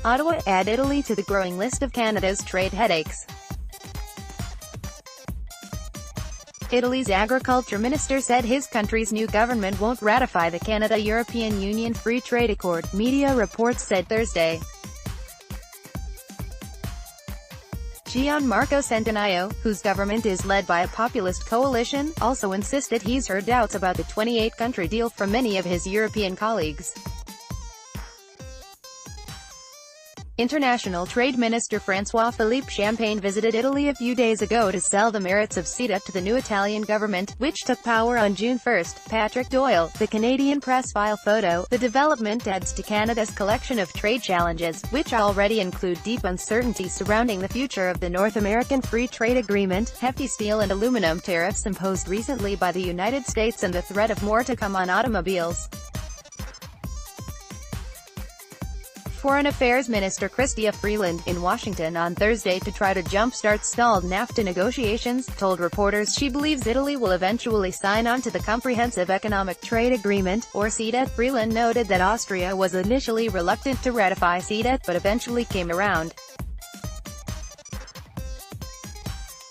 Ottawa, add Italy to the growing list of Canada's trade headaches. Italy's agriculture minister said his country's new government won't ratify the Canada-European Union Free Trade Accord, media reports said Thursday. Gianmarco Centinaio, whose government is led by a populist coalition, also insisted he's heard doubts about the 28-country deal from many of his European colleagues. International Trade Minister Francois-Philippe Champagne visited Italy a few days ago to sell the merits of CETA to the new Italian government, which took power on June 1. Patrick Doyle, the Canadian press file photo. The development adds to Canada's collection of trade challenges, which already include deep uncertainty surrounding the future of the North American Free Trade Agreement, hefty steel and aluminum tariffs imposed recently by the United States and the threat of more to come on automobiles. Foreign Affairs Minister Chrystia Freeland, in Washington on Thursday to try to jumpstart stalled NAFTA negotiations, told reporters she believes Italy will eventually sign on to the Comprehensive Economic Trade Agreement, or CETA. Freeland noted that Austria was initially reluctant to ratify CETA, but eventually came around.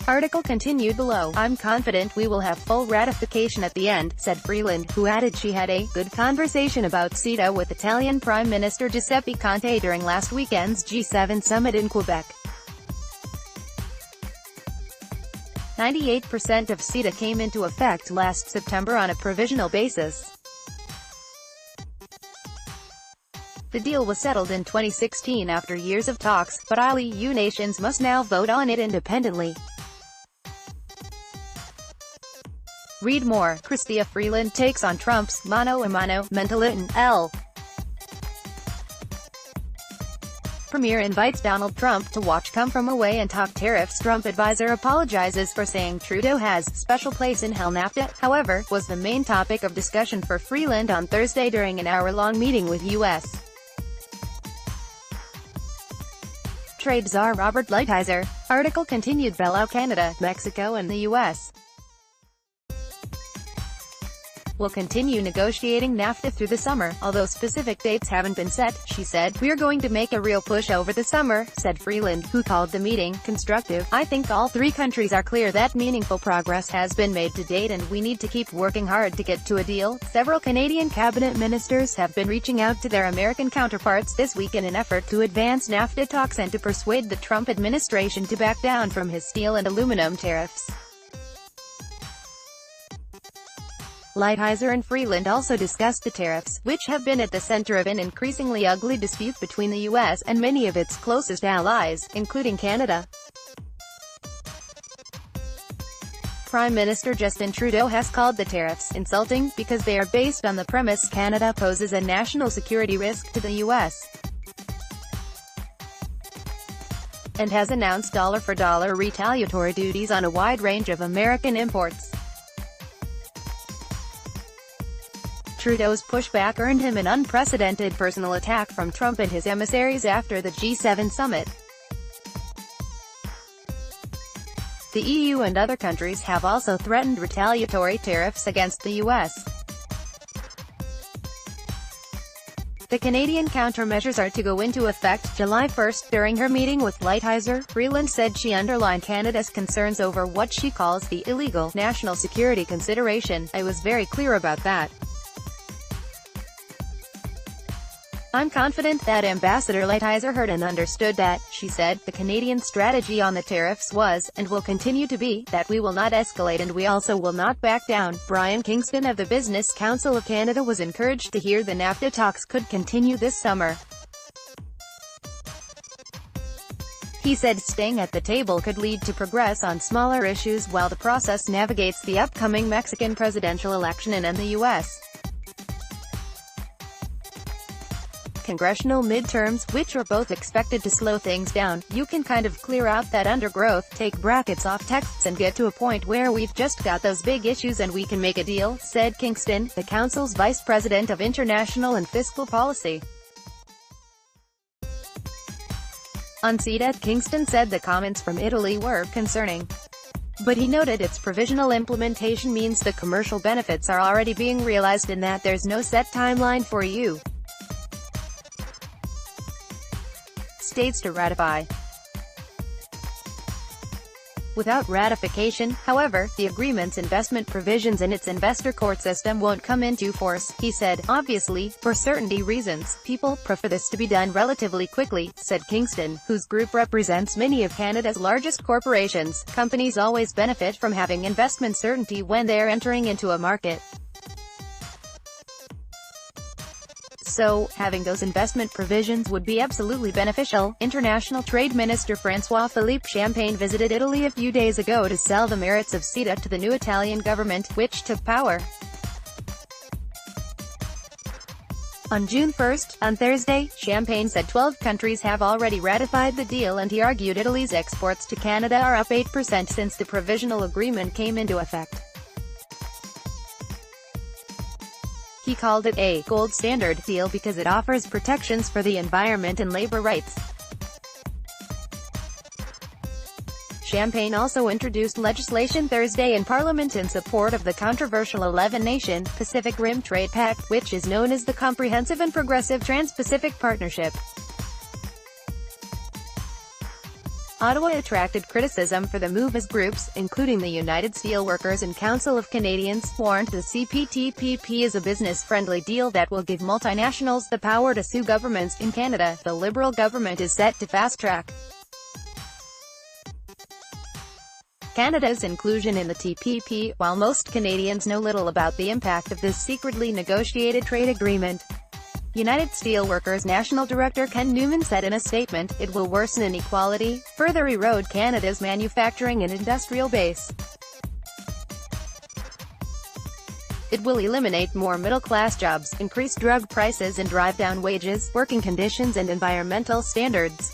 Article continued below. I'm confident we will have full ratification at the end, said Freeland, who added she had a good conversation about CETA with Italian Prime Minister Giuseppe Conte during last weekend's G7 summit in Quebec. 98% of CETA came into effect last September on a provisional basis. The deal was settled in 2016 after years of talks, but all EU nations must now vote on it independently. Read more. Chrystia Freeland takes on Trump's mano a mano mentality. Premier invites Donald Trump to watch come from away and talk tariffs. Trump advisor apologizes for saying Trudeau has special place in hell. NAFTA, however, was the main topic of discussion for Freeland on Thursday during an hour-long meeting with U.S. Trade Czar Robert Lighthizer. Article continued. Below. Canada, Mexico and the U.S. will continue negotiating NAFTA through the summer, although specific dates haven't been set, she said. We're going to make a real push over the summer, said Freeland, who called the meeting constructive. I think all three countries are clear that meaningful progress has been made to date and we need to keep working hard to get to a deal. Several Canadian cabinet ministers have been reaching out to their American counterparts this week in an effort to advance NAFTA talks and to persuade the Trump administration to back down from his steel and aluminum tariffs. Lighthizer and Freeland also discussed the tariffs, which have been at the center of an increasingly ugly dispute between the U.S. and many of its closest allies, including Canada. Prime Minister Justin Trudeau has called the tariffs insulting, because they are based on the premise Canada poses a national security risk to the U.S. and has announced dollar-for-dollar retaliatory duties on a wide range of American imports. Trudeau's pushback earned him an unprecedented personal attack from Trump and his emissaries after the G7 summit. The EU and other countries have also threatened retaliatory tariffs against the U.S. The Canadian countermeasures are to go into effect July 1. During her meeting with Lighthizer, Freeland said she underlined Canada's concerns over what she calls the illegal national security consideration. I was very clear about that. I'm confident that Ambassador Lighthizer heard and understood that, she said. The Canadian strategy on the tariffs was, and will continue to be, that we will not escalate and we also will not back down. Brian Kingston of the Business Council of Canada was encouraged to hear the NAFTA talks could continue this summer. He said staying at the table could lead to progress on smaller issues while the process navigates the upcoming Mexican presidential election and the U.S. congressional midterms, which are both expected to slow things down. You can kind of clear out that undergrowth, take brackets off texts and get to a point where we've just got those big issues and we can make a deal, said Kingston, the Council's Vice President of International and Fiscal Policy. On CETA, Kingston said the comments from Italy were concerning. But he noted its provisional implementation means the commercial benefits are already being realized and that there's no set timeline for states to ratify. Without ratification, however, the agreement's investment provisions and its investor court system won't come into force, he said. Obviously, for certainty reasons, people prefer this to be done relatively quickly, said Kingston, whose group represents many of Canada's largest corporations. Companies always benefit from having investment certainty when they're entering into a market. So, having those investment provisions would be absolutely beneficial. International Trade Minister Francois-Philippe Champagne visited Italy a few days ago to sell the merits of CETA to the new Italian government, which took power on June 1. On Thursday, Champagne said 12 countries have already ratified the deal, and he argued Italy's exports to Canada are up 8% since the provisional agreement came into effect. He called it a gold standard deal because it offers protections for the environment and labor rights. Champagne also introduced legislation Thursday in Parliament in support of the controversial 11-nation, Pacific Rim Trade Pact, which is known as the Comprehensive and Progressive Trans-Pacific Partnership. Ottawa attracted criticism for the move as groups, including the United Steelworkers and Council of Canadians, warned the CPTPP is a business-friendly deal that will give multinationals the power to sue governments. In Canada, the Liberal government is set to fast-track Canada's inclusion in the TPP, while most Canadians know little about the impact of this secretly negotiated trade agreement. United Steelworkers National Director Ken Newman said in a statement, "It will worsen inequality, further erode Canada's manufacturing and industrial base. It will eliminate more middle-class jobs, increase drug prices and drive down wages, working conditions and environmental standards."